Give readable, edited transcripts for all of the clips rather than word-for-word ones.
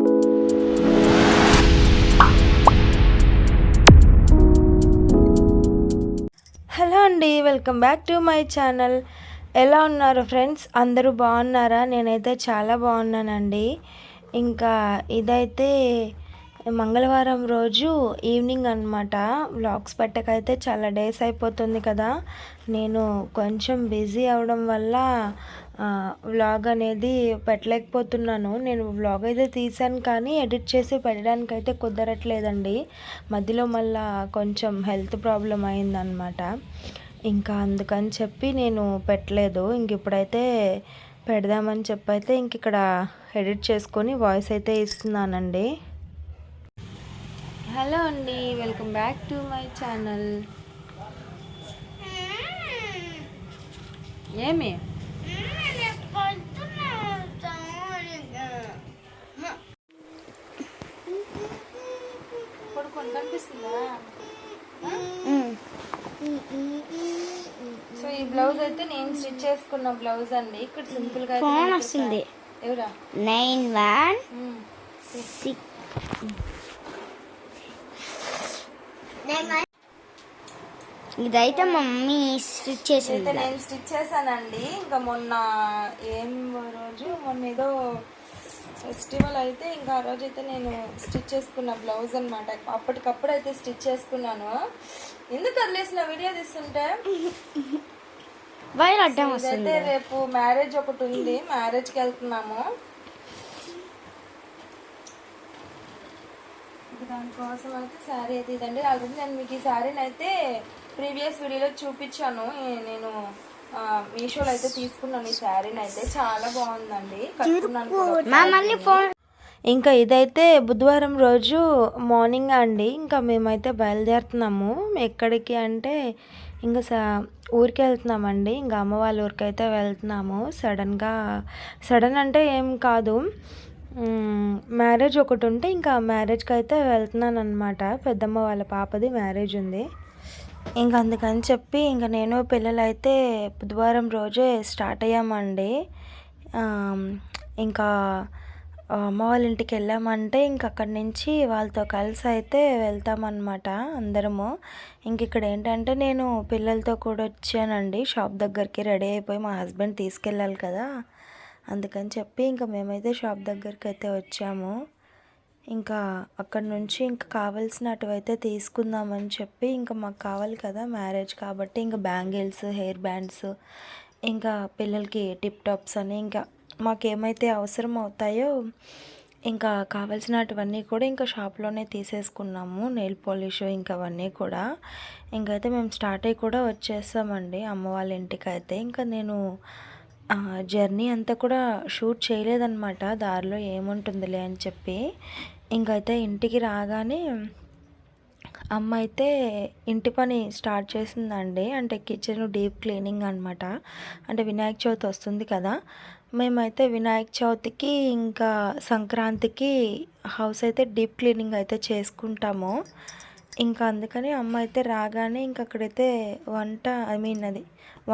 Hello అండి, welcome back to my channel. ఎలా ఉన్నారు ఫ్రెండ్స్? అందరూ బాగున్నారా? నేనైతే చాలా బాగున్నానండి. ఇంకా ఇదైతే మంగళవారం రోజు ఈవినింగ్ అనమాట. వ్లాగ్స్ పెట్టకైతే చాలా డేస్ అయిపోతుంది కదా. నేను కొంచెం బిజీ అవడం వల్ల వ్లాగ్ అనేది పెట్టలేకపోతున్నాను. నేను వ్లాగ్ అయితే తీసాను కానీ ఎడిట్ చేసి పెట్టడానికి అయితే కుదరట్లేదండి. మధ్యలో మళ్ళీ కొంచెం హెల్త్ ప్రాబ్లం అయిందనమాట. ఇంకా అందుకని చెప్పి నేను పెట్టలేదు. ఇంక ఇప్పుడైతే పెడదామని చెప్పైతే ఇంక ఇక్కడ ఎడిట్ చేసుకొని వాయిస్ అయితే ఇస్తున్నానండి. హలో అండి, welcome back to my channel. ఏమి పడుకొని కనిపిస్తుందా? సో ఈ బ్లౌజ్ అయితే నేను స్టిచ్ చేసుకున్న బ్లౌజ్ అండి. ఇక్కడ సింపుల్ గా ఫోన్ వస్తుంది. ఎవరా 91 ఇదైతే మమ్మీ స్టిచ్ చేసింది. నేను స్టిచ్ చేశానండి. ఇంకా మొన్న మొన్న ఏదో ఫెస్టివల్ అయితే ఇంకా ఆ రోజు అయితే నేను స్టిచ్ చేసుకున్న బ్లౌజ్ అనమాట. అప్పటికప్పుడు అయితే స్టిచ్ చేసుకున్నాను. ఎందుకు వదిలేసిన వీడియో తీస్తుంటే అయితే రేపు మ్యారేజ్ ఒకటి ఉంది, మ్యారేజ్కి వెళ్తున్నాము. దానికోసం అయితే శారీ అయితే ఇదండి. ఆల్రెడీ నేను మీకు ఈ శారీని అయితే ప్రీవియస్ వీడియోలో చూపించాను. నేను మీషోలో అయితే తీసుకున్నాను ఈ శారీని. అయితే చాలా బాగుందండి, కట్టుకున్నాను. ఇంకా ఇదైతే బుధవారం రోజు మార్నింగ్ అండి. ఇంకా మేమైతే బయలుదేరుతున్నాము. ఎక్కడికి అంటే ఇంకా ఊరికి వెళ్తున్నామండి. ఇంకా అమ్మ వాళ్ళ ఊరికి అయితే వెళ్తున్నాము. సడన్ అంటే ఏం కాదు, మ్యారేజ్ ఒకటి ఉంటే ఇంకా మ్యారేజ్కి అయితే వెళ్తున్నాను అనమాట. పెద్దమ్మ వాళ్ళ పాపది మ్యారేజ్ ఉంది. ఇంకా అందుకని చెప్పి ఇంకా నేను పిల్లలు అయితే బుధవారం రోజే స్టార్ట్ అయ్యామండి. ఇంకా అమ్మ వాళ్ళ ఇంటికి వెళ్ళామంటే ఇంక అక్కడి నుంచి వాళ్ళతో కలిసి అయితే వెళ్తామన్నమాట అందరము. ఇంక ఇక్కడ ఏంటంటే నేను పిల్లలతో కూడా వచ్చానండి. షాప్ దగ్గరికి రెడీ అయిపోయి మా హస్బెండ్ తీసుకెళ్ళాలి కదా, అందుకని చెప్పి ఇంకా మేమైతే షాప్ దగ్గరికి అయితే వచ్చాము. ఇంకా అక్కడ నుంచి ఇంకా కావాల్సినటువైతే తీసుకుందామని చెప్పి ఇంకా మాకు కావాలి కదా మ్యారేజ్ కాబట్టి ఇంకా బ్యాంగిల్స్, హెయిర్ బ్యాండ్స్, ఇంకా పిల్లలకి టిప్ టాప్స్ అని ఇంకా మాకేమైతే అవసరం అవుతాయో ఇంకా కావాల్సినటువన్నీ కూడా ఇంకా షాప్లోనే తీసేసుకున్నాము. నెయిల్ పాలిష్ ఇంకా అవన్నీ కూడా. ఇంకైతే మేము స్టార్ట్ అయ్యి కూడా వచ్చేసామండి అమ్మ వాళ్ళ ఇంటికి అయితే. ఇంకా నేను జర్నీ అంతా కూడా షూట్ చేయలేదన్నమాట, దారిలో ఏముంటుందిలే అని చెప్పి. ఇంకైతే ఇంటికి రాగానే అమ్మ అయితే ఇంటి పని స్టార్ట్ చేసిందండి. అంటే కిచెన్ డీప్ క్లీనింగ్ అనమాట. అంటే వినాయక చవితి వస్తుంది కదా, మేమైతే వినాయక చవితికి ఇంకా సంక్రాంతికి హౌస్ అయితే డీప్ క్లీనింగ్ అయితే చేసుకుంటాము. ఇంకా అందుకని అమ్మ అయితే రాగానే ఇంక అక్కడైతే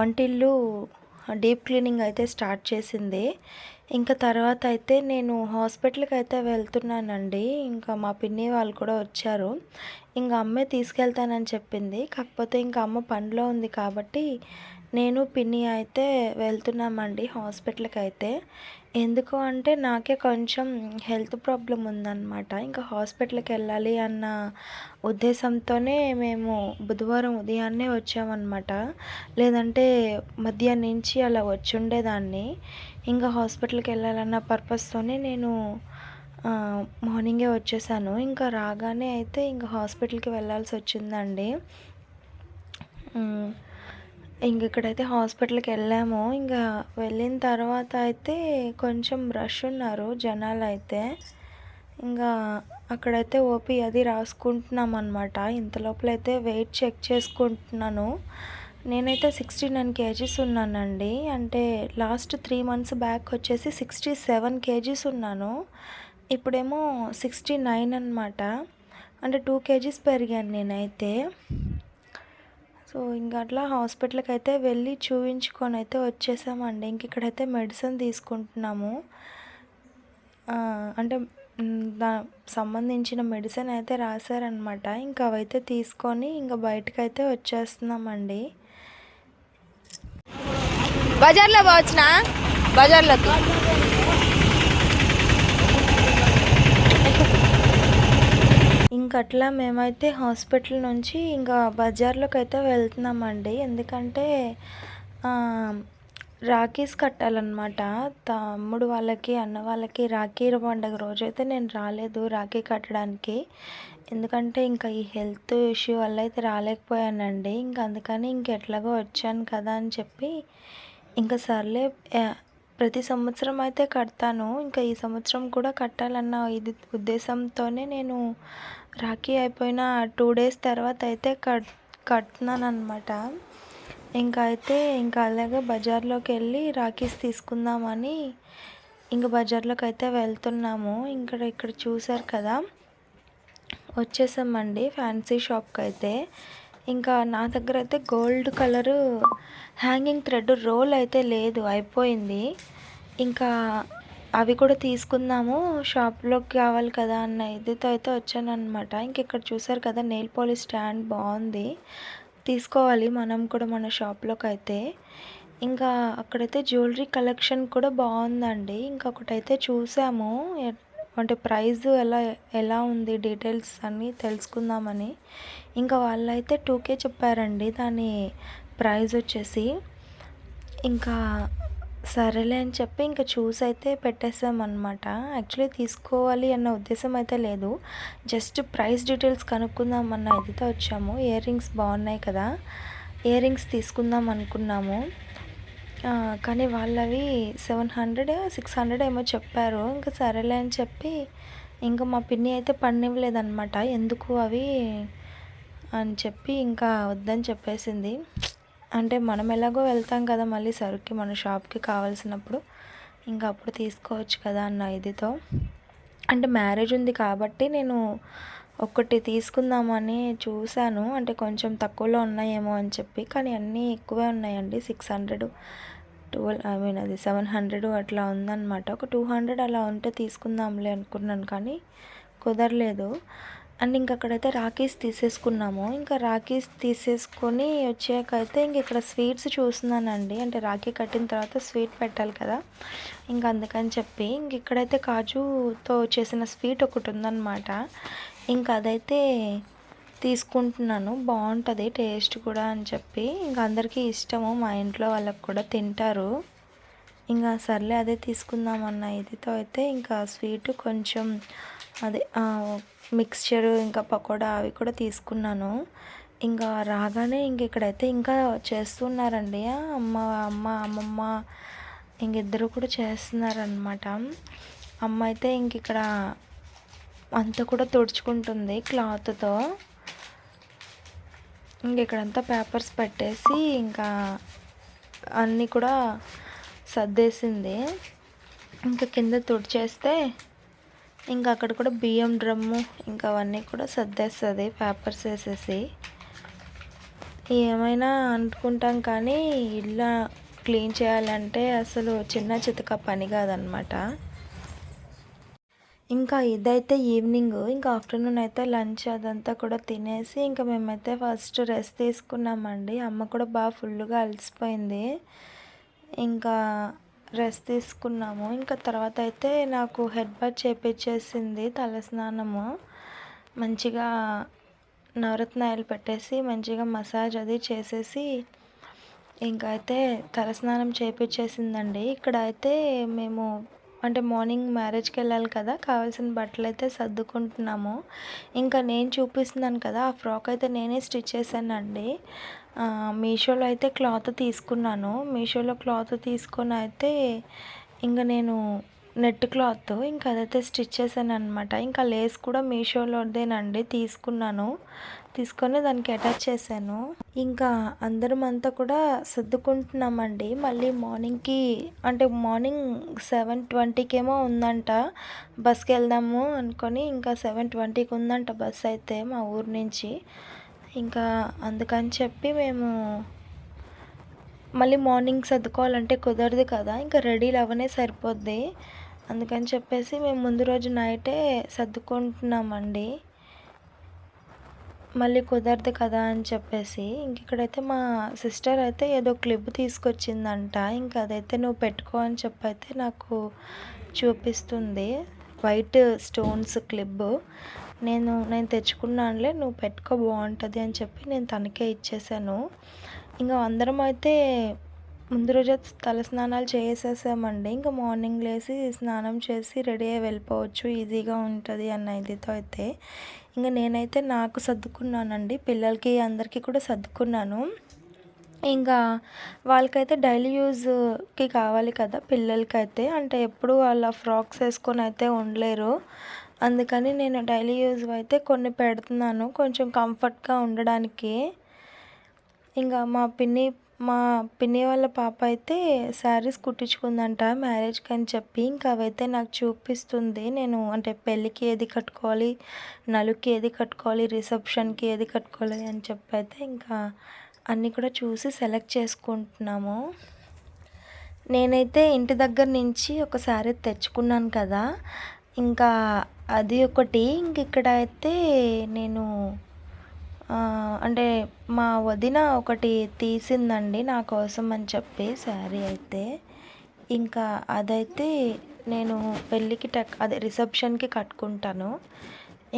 వంటిల్లు డీప్ క్లీనింగ్ అయితే స్టార్ట్ చేసింది. ఇంకా తర్వాత అయితే నేను హాస్పిటల్కి అయితే వెళ్తున్నానండి. ఇంకా మా పిన్ని వాళ్ళు కూడా వచ్చారు. ఇంకా అమ్మే తీసుకెళ్తానని చెప్పింది. కాకపోతే ఇంకా అమ్మ పనిలో ఉంది కాబట్టి నేను పిన్ని అయితే వెళ్తున్నామండి హాస్పిటల్కి అయితే. ఎందుకు అంటే నాకే కొంచెం హెల్త్ ప్రాబ్లం ఉందన్నమాట. ఇంకా హాస్పిటల్కి వెళ్ళాలి అన్న ఉద్దేశంతోనే మేము బుధవారం ఉదయాన్నే వచ్చామన్నమాట. లేదంటే మధ్యాహ్నం నుంచి అలా వచ్చి ఉండేదాన్ని. ఇంకా హాస్పిటల్కి వెళ్ళాలన్న పర్పస్తోనే నేను మార్నింగే వచ్చేసాను. ఇంకా రాగానే అయితే ఇంకా హాస్పిటల్కి వెళ్ళాల్సి వచ్చిందండి. ఇంక ఇక్కడైతే హాస్పిటల్కి వెళ్ళాము. ఇంకా వెళ్ళిన తర్వాత అయితే కొంచెం రష్ ఉన్నారు జనాలు అయితే. ఇంకా అక్కడైతే ఓపీ అది రాసుకుంటున్నాం అనమాట. ఇంతలోపలైతే వెయిట్ చెక్ చేసుకుంటున్నాను. నేనైతే 69 kgs ఉన్నానండి. అంటే లాస్ట్ 3 months బ్యాక్ వచ్చేసి 67 kgs ఉన్నాను. ఇప్పుడేమో 69 అనమాట. అంటే 2 kgs పెరిగాను నేనైతే. సో ఇంకా అట్లా హాస్పిటల్కి అయితే వెళ్ళి చూపించుకొని అయితే వచ్చేసామండి. ఇంక ఇక్కడైతే మెడిసిన్ తీసుకుంటున్నాము. అంటే దా సంబంధించిన మెడిసిన్ అయితే రాశారనమాట. ఇంకా అవైతే తీసుకొని ఇంకా బయటకైతే వచ్చేస్తున్నామండి. బజార్లో పోవచ్చునా? బజార్లోకి ఇంకట్లా మేమైతే హాస్పిటల్ నుంచి ఇంకా బజార్లోకి అయితే వెళ్తున్నామండి. ఎందుకంటే రాఖీస్ కట్టాలన్నమాట. తమ్ముడు వాళ్ళకి, అన్న వాళ్ళకి రాఖీ పండుగ రోజైతే నేను రాలేదు రాఖీ కట్టడానికి. ఎందుకంటే ఇంకా ఈ హెల్త్ ఇష్యూ వల్ల అయితే రాలేకపోయానండి. ఇంకా అందుకని ఇంకెట్లాగో వచ్చాను కదా అని చెప్పి ఇంకా సర్లే ప్రతి సంవత్సరం అయితే కడతాను. ఇంకా ఈ సంవత్సరం కూడా కట్టాలన్న ఇది ఉద్దేశంతోనే నేను రాఖీ అయిపోయిన 2 డేస్ తర్వాత అయితే కట్టినానమాట. ఇంకా అయితే ఇంకా అలాగే బజార్లోకి వెళ్ళి రాఖీస్ తీసుకుందామని ఇంకా బజార్లోకి అయితే వెళ్తున్నాము. ఇక్కడ చూసారు కదా, వచ్చేసామండి ఫ్యాన్సీ షాప్కి అయితే. ఇంకా నా దగ్గర అయితే gold colour hanging thread roll అయితే లేదు, అయిపోయింది. ఇంకా అవి కూడా తీసుకుందాము, షాప్లోకి కావాలి కదా అన్న ఇదితో అయితే వచ్చానమాట. ఇంక ఇక్కడ చూసారు కదా, నెయిల్ పాలిష్ స్టాండ్ బాగుంది, తీసుకోవాలి మనం కూడా మన షాప్లోకి అయితే. ఇంకా అక్కడైతే జ్యువెలరీ కలెక్షన్ కూడా బాగుందండి. ఇంకొకటైతే చూసాము, అంటే ప్రైస్ ఎలా ఉంది డీటెయిల్స్ అన్నీ తెలుసుకుందామని. ఇంకా వాళ్ళైతే 2K చెప్పారండి దాని ప్రైస్ వచ్చేసి. ఇంకా సరేలే అని చెప్పి ఇంకా చూసి అయితే పెట్టేసామన్నమాట. యాక్చువల్లీ తీసుకోవాలి అన్న ఉద్దేశం అయితే లేదు, జస్ట్ ప్రైస్ డీటెయిల్స్ కనుక్కుందామన్న ఇదితో వచ్చాము. ఇయర్ రింగ్స్ బాగున్నాయి కదా, ఇయర్ రింగ్స్ తీసుకుందాం అనుకున్నాము. కానీ వాళ్ళవి 700 600 ఏమో చెప్పారు. ఇంకా సరేలే అని చెప్పి ఇంకా మా పిన్ని అయితే పన్నివ్వలేదన్నమాట, ఎందుకు అవి అని చెప్పి ఇంకా వద్దని చెప్పేసింది. అంటే మనం ఎలాగో వెళ్తాం కదా మళ్ళీ సరుక్కి, మన షాప్కి కావాల్సినప్పుడు ఇంకా అప్పుడు తీసుకోవచ్చు కదా అన్న ఇదితో. అంటే మ్యారేజ్ ఉంది కాబట్టి నేను ఒకటి తీసుకుందామని చూశాను, అంటే కొంచెం తక్కువలో ఉన్నాయేమో అని చెప్పి. కానీ అన్నీ ఎక్కువే ఉన్నాయండి, 600 అది 700 అట్లా ఉందన్నమాట. ఒక 200 అలా ఉంటే తీసుకుందాంలే అనుకున్నాను, కానీ కుదరలేదు. అండ్ ఇంక అక్కడైతే రాఖీస్ తీసేసుకున్నాము. ఇంకా రాఖీస్ తీసేసుకొని వచ్చాకైతే ఇంక ఇక్కడ స్వీట్స్ చూస్తున్నానండి, అంటే రాఖీ కట్టిన తర్వాత స్వీట్ పెట్టాలి కదా, ఇంకా అందుకని చెప్పి ఇంక ఇక్కడైతే కాజుతో చేసిన స్వీట్ ఒకటి ఉందన్నమాట. ఇంకా అదైతే తీసుకుంటున్నాను, బాగుంటుంది టేస్ట్ కూడా అని చెప్పి. ఇంకా అందరికీ ఇష్టము, మా ఇంట్లో వాళ్ళకి కూడా తింటారు. ఇంకా సర్లే అదే తీసుకుందామన్న ఇదితో అయితే ఇంకా స్వీట్ కొంచెం అదే మిక్స్చర్ ఇంకా పకోడా అవి కూడా తీసుకున్నాను. ఇంకా రాగానే ఇక్కడైతే ఇంకా చేస్తున్నారండి, అమ్మమ్మ ఇద్దరు కూడా చేస్తున్నారనమాట. అమ్మ అయితే ఇక్కడ అంతా కూడా తుడుచుకుంటుంది క్లాత్తో. ఇక్కడంతా పేపర్స్ పెట్టేసి ఇంకా అన్నీ కూడా సర్దేసింది. ఇంకా కింద తుడిచేస్తే ఇంకా అక్కడ కూడా బియ్యం డ్రమ్ము ఇంకా అవన్నీ కూడా సర్దేస్తుంది పేపర్స్ వేసేసి. ఏమైనా అనుకుంటాం కానీ ఇల్లు క్లీన్ చేయాలంటే అసలు చిన్న చితక పని కాదనమాట. ఇంకా ఇదైతే ఈవినింగ్, ఇంకా ఆఫ్టర్నూన్ అయితే లంచ్ అదంతా కూడా తినేసి ఇంకా మేమైతే ఫస్ట్ రెస్ట్ తీసుకున్నామండి. అమ్మ కూడా బాగా ఫుల్గా అలసిపోయింది, ఇంకా రెస్ట్ తీసుకున్నాము. ఇంకా తర్వాత అయితే నాకు హెడ్ బాత్ చేపించేసింది, తలస్నానము మంచిగా నవరత్న ఆయిల్ పెట్టేసి మంచిగా మసాజ్ అది చేసేసి ఇంకా అయితే తలస్నానం చేపించేసిందండి. ఇక్కడ అయితే మేము అంటే మార్నింగ్ మ్యారేజ్కి వెళ్ళాలి కదా, కావాల్సిన బట్టలు అయితే సర్దుకుంటున్నాము. ఇంకా నేను చూపిస్తున్నాను కదా, ఆ ఫ్రాక్ అయితే నేనే స్టిచ్ చేశానండి. మీషోలో అయితే క్లాత్ తీసుకున్నాను. మీషోలో క్లాత్ తీసుకొని అయితే ఇంకా నేను నెట్ క్లాత్ ఇంకా అదైతే స్టిచ్ చేశాను అనమాట. ఇంకా లేస్ కూడా మీషోలోదేనండి, తీసుకొని దానికి అటాచ్ చేశాను. ఇంకా అందరం అంతా కూడా సర్దుకుంటున్నామండి. మళ్ళీ మార్నింగ్కి అంటే మార్నింగ్ 7:20 ఏమో ఉందంట బస్కి వెళ్దాము అనుకొని, ఇంకా 7:20కి ఉందంట బస్ అయితే మా ఊరు నుంచి. ఇంకా అందుకని చెప్పి మేము మళ్ళీ మార్నింగ్ సర్దుకోవాలంటే కుదరదు కదా, ఇంకా రెడీలు అవనే సరిపోద్ది. అందుకని చెప్పేసి మేము ముందు రోజు నైటే సర్దుకుంటున్నామండి. మళ్ళీ కుదరదు కదా అని చెప్పేసి. ఇక్కడైతే మా సిస్టర్ అయితే ఏదో క్లిప్ తీసుకొచ్చిందంట. ఇంకా అదైతే నువ్వు పెట్టుకో అని చెప్పైతే నాకు చూపిస్తుంది. White stones clip. నేను తెచ్చుకున్నానులే, నువ్వు పెట్టుకో బాగుంటుంది అని చెప్పి నేను తనకే ఇచ్చేసాను. ఇంకా అందరం అయితే ముందు రోజే తల స్నానాలు చేసేసామండి. ఇంకా మార్నింగ్ లేసి స్నానం చేసి రెడీ అయ్యి వెళ్ళిపోవచ్చు, ఈజీగా ఉంటుంది అన్న ఇదితో అయితే ఇంకా నేనైతే నాకు సర్దుకున్నానండి. పిల్లలకి అందరికీ కూడా సర్దుకున్నాను. ఇంకా వాళ్ళకైతే డైలీ యూజ్కి కావాలి కదా పిల్లలకైతే, అంటే ఎప్పుడు వాళ్ళ ఫ్రాక్స్ వేసుకొని అయితే ఉండలేరు. అందుకని నేను డైలీ యూజ్ అయితే కొన్ని పెడుతున్నాను, కొంచెం కంఫర్ట్గా ఉండడానికి. ఇంకా మా పిన్ని వాళ్ళ పాప అయితే శారీస్ కుట్టించుకుందంట మ్యారేజ్కి అని చెప్పి. ఇంకా అవైతే నాకు చూపిస్తుంది. నేను అంటే పెళ్ళికి ఏది కట్టుకోవాలి, నలుగుకి ఏది కట్టుకోవాలి, రిసెప్షన్కి ఏది కట్టుకోవాలి అని చెప్పి అయితే ఇంకా అన్నీ కూడా చూసి సెలెక్ట్ చేసుకుంటున్నాము. నేనైతే ఇంటి దగ్గర నుంచి ఒక శారీ తెచ్చుకున్నాను కదా, ఇంకా అది ఒకటి. ఇంక ఇక్కడ అయితే నేను అంటే మా వదిన ఒకటి తీసిందండి నా కోసం అని చెప్పి శారీ అయితే. ఇంకా అదైతే నేను పెళ్ళికి అదే రిసెప్షన్కి కట్టుకుంటాను.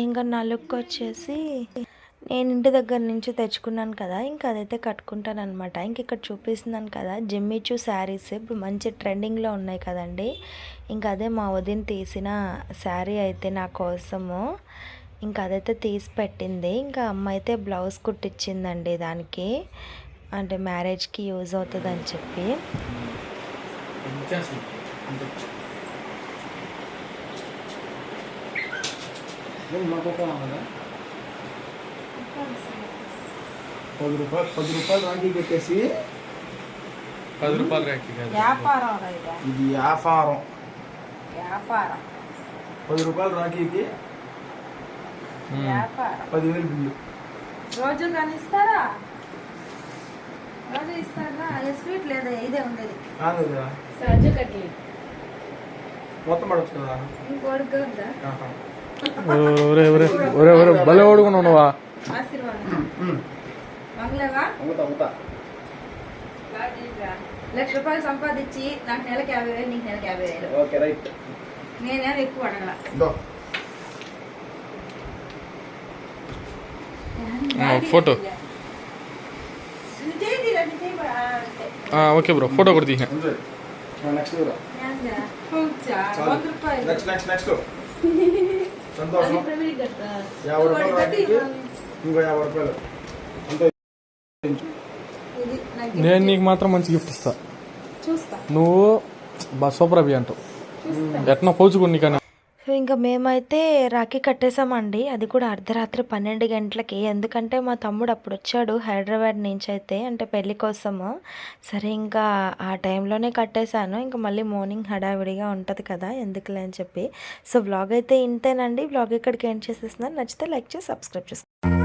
ఇంకా నలుగుకి వచ్చేసి నేను ఇంటి దగ్గర నుంచి తెచ్చుకున్నాను కదా, ఇంకా అదైతే కట్టుకుంటాను అనమాట. ఇంక ఇక్కడ చూపిస్తున్నాను కదా జిమ్మిచూ శారీస్ ఇప్పుడు మంచి ట్రెండింగ్లో ఉన్నాయి కదండి. ఇంకా అదే మా వదిన తీసిన శారీ అయితే నా కోసము. ఇంకా అదైతే తీసి పెట్టింది. ఇంకా అమ్మ అయితే బ్లౌజ్ కుట్టించిందండి దానికి, అంటే మ్యారేజ్కి యూజ్ అవుతుంది అని చెప్పి. ₹10 రాఖీ పెట్టేసి ₹10 రాఖీ ఇది వ్యాపారం. ₹10 రాఖీకి 10,000 బిల్లు. రోజు కనిస్తారా? రోజు ఇస్తారా? స్వీట్ లేదా? ఇదే ఉండేది కాదు కదా, రోజు కట్లీ మొత్తం పడవచ్చు కదా. ఇంకోటి కదా ఆహా. భలే ఓడుకున్నావు నువ్వా. ఆశీర్వాదం మంగళవా అవుతా ₹1,00,000 సంపాదించి నాకు నెలకి 50,000, నీకు నెలకి 50,000. Okay right. నేనేం ఎక్కువ అడగల. ఫోటో ఓకే బ్రో, ఫోటో కూడా తీసిన. నెక్స్ట్ ₹100. నెక్స్ట్ సంతోషం. ₹50 రాఖీకి ఇంకో ₹50 అంతే. నేను నీకు మాత్రం మంచి గిఫ్ట్ ఇస్తా. చూస్తా నువ్వు సూపర్ అభి అంటావు, ఎట్లా పోచుకుని కానీ. సో ఇంకా మేమైతే రాఖీ కట్టేసామండి, అది కూడా అర్ధరాత్రి 12 గంటలకి. ఎందుకంటే మా తమ్ముడు అప్పుడు వచ్చాడు హైదరాబాద్ నుంచి అయితే, అంటే పెళ్ళి కోసము. సరే ఇంకా ఆ టైంలోనే కట్టేశాను. ఇంకా మళ్ళీ మార్నింగ్ హడావిడిగా ఉంటుంది కదా, ఎందుకులే అని చెప్పి. సో వ్లాగ్ అయితే ఇంతేనండి. వ్లాగ్ ఇక్కడికి ఎండ్ చేసేస్తున్నాను. నచ్చితే లైక్ చేసి సబ్స్క్రైబ్ చేసుకోండి.